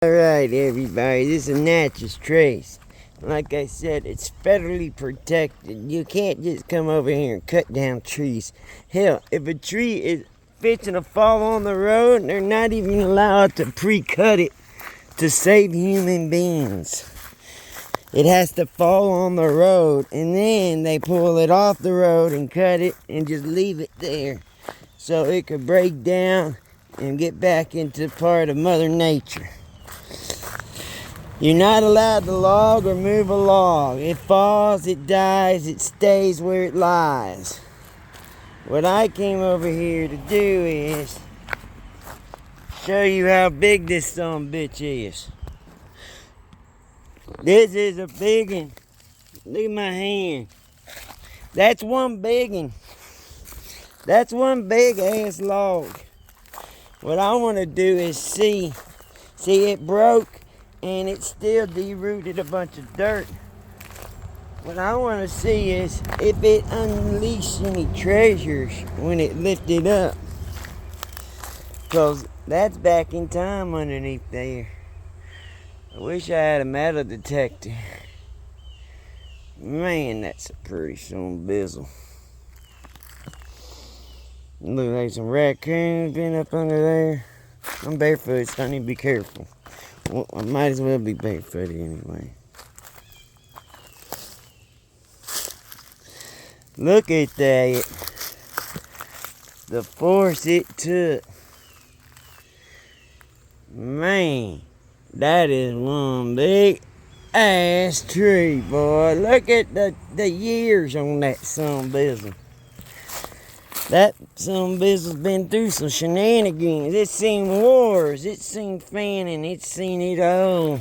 Alright everybody, this is Natchez Trace. Like I said, it's federally protected. You can't just come over here and cut down trees. Hell, if a tree is fixing to fall on the road, they're not even allowed to pre-cut it to save human beings. It has to fall on the road, and then they pull it off the road and cut it and just leave it there so it could break down and get back into part of Mother Nature. You're not allowed to log or move a log. It falls, it dies, it stays where it lies. What I came over here to do is show you how big this son bitch is. This is a big one. Look at my hand. That's one big one. That's one big ass log. What I want to do is see it broke and it still derooted a bunch of dirt. What I want to see is if it unleashed any treasures when it lifted up. Because that's back in time underneath there. I wish I had a metal detector. Man, that's a pretty son bizzle. Look like some raccoons been up under there. I'm barefoot, so I need to be careful. Well, I might as well be barefooted anyway. Look at that. The force it took. Man, that is one big ass tree, boy. Look at the years on that sunbizzle. That sunbizzle's been through some shenanigans. It's seen wars, it's seen fanning, it's seen it all.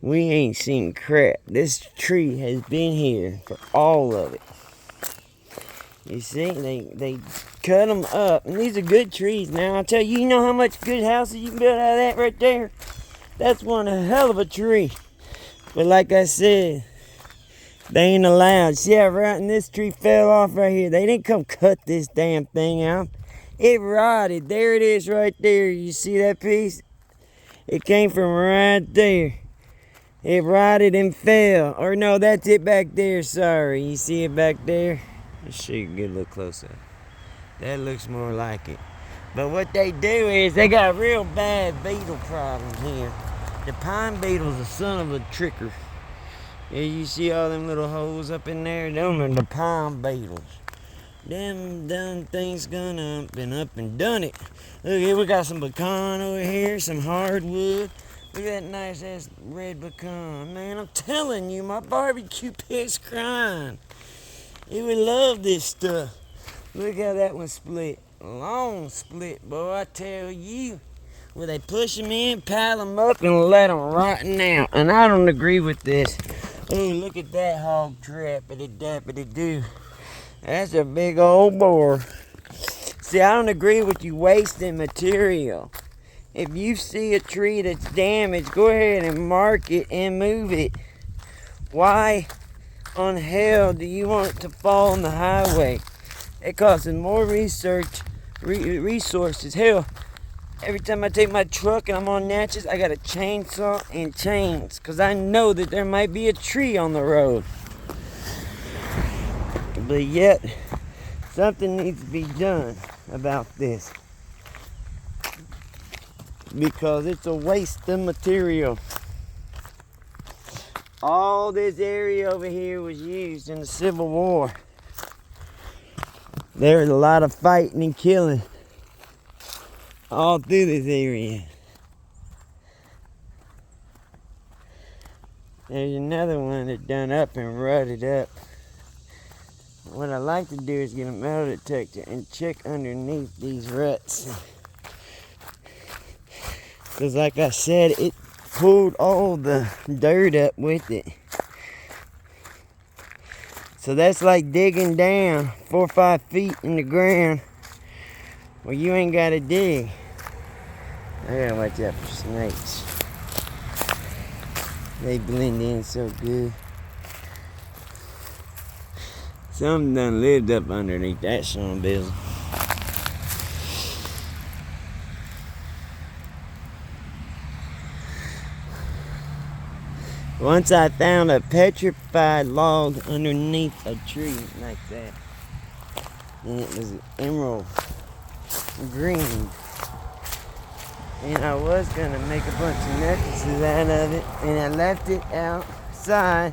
We ain't seen crap. This tree has been here for all of it. You see, they cut them up, and these are good trees. Now, I'll tell you, you know how much good houses you can build out of that right there? That's one hell of a tree. But like I said, they ain't allowed. See how rotten this tree fell off right here? They didn't come cut this damn thing out. It rotted. There it is right there. You see that piece? It came from right there. It rotted and fell. Or no, that's it back there. Sorry. You see it back there? Let's show you a good look close up. That looks more like it. But what they do is they got a real bad beetle problem here. The pine beetle's a son of a tricker. Yeah, you see all them little holes up in there? Them are the pine beetles. Them done things gone up and done it. Look here, we got some pecan over here, some hardwood. Look at that nice ass red pecan. Man, I'm telling you, my barbecue pit's crying. He would love this stuff. Look how that one split. Long split, boy, I tell you. Well, they push them in, pile them up, and let them rotten out. And I don't agree with this. Oh, look at that hog trappity-dappity-doo. That's a big old boar. See, I don't agree with you wasting material. If you see a tree that's damaged, go ahead and mark it and move it. Why on hell do you want it to fall on the highway? It costs more resources. Hell, every time I take my truck and I'm on Natchez, I got a chainsaw and chains because I know that there might be a tree on the road. But yet, something needs to be done about this because it's a waste of material. All this area over here was used in the Civil War. There was a lot of fighting and killing all through this area. There's another one that done up and rutted up. What I like to do is get a metal detector and check underneath these ruts. Because like I said, it pulled all the dirt up with it. So that's like digging down 4 or 5 feet in the ground. Well, you ain't got to dig. I gotta watch out for snakes. They blend in so good. Some done lived up underneath that son of a bizzle. Once I found a petrified log underneath a tree like that. And it was emerald green. And I was gonna make a bunch of necklaces out of it. And I left it outside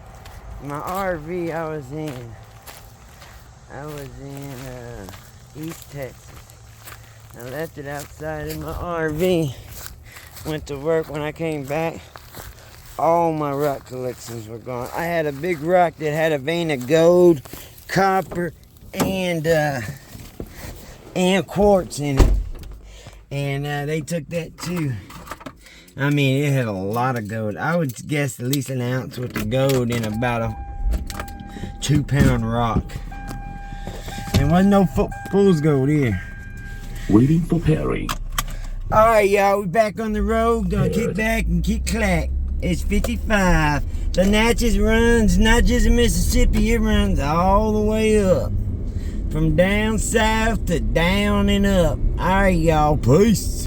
my RV I was in. East Texas. I left it outside in my RV. Went to work. When I came back, all my rock collections were gone. I had a big rock that had a vein of gold, copper, and quartz in it. And they took that too. I mean, it had a lot of gold. I would guess at least an ounce worth of gold in about a 2-pound rock. There wasn't no fool's gold here. Waiting for Perry. Alright, y'all, we back on the road. Gonna kick back and kick clack. It's 55. The Natchez runs not just in Mississippi, it runs all the way up. From down south to down and up. Alright, y'all, peace.